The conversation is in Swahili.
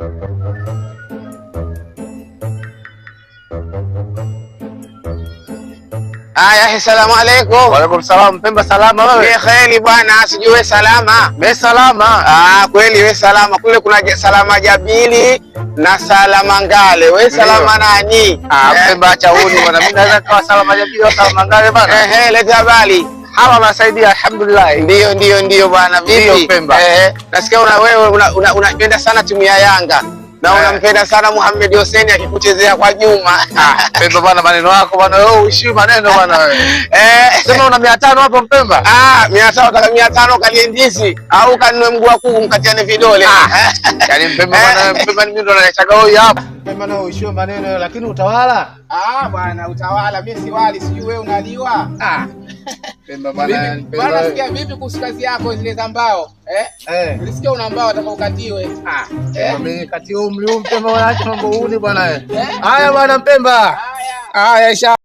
Aya, salamu alaykum. Wa alaykum salam. Pemba salama wewe? Ni kheri bwana, sijui wewe salama? Mimi salama. Kweli wewe salama. Kule kuna salama Jabili na salama Ngale. Wewe salama nani? Pemba acha huni bwana. Mimi naweza kuwa salama Jabili au salama Ngale bwana. Leta habari. Hawa wanasaidia alhamdulillah. Ndio bwana. Vipi? Pemba. Nasikia wewe unapenda sana timu ya Yanga. Na unampenda sana Mohamed Hussein akikuchezea kwa Juma. Pemba bwana, maneno yako bwana, wewe uishi maneno bwana wewe. Sema una 500 hapo Pemba? 500 taka 500 kaliendisi au kanunue mguu wa kuku mkatiane vidole. Yaani Pemba bwana, Pemba ni mimi ndo nachaga huyu hapa. Pemba na uishi maneno lakini utawala. Bwana utawala, mimi si wali, sijui wewe unaliwa. Pemba bwana, bwana sikia vipi kuhusu kazi yako zile za mbao? Nilisikia una mbao atakukatiwe. Mimi kati umri Pemba bwana, acha mambo huni bwana. Haya bwana Pemba. Haya.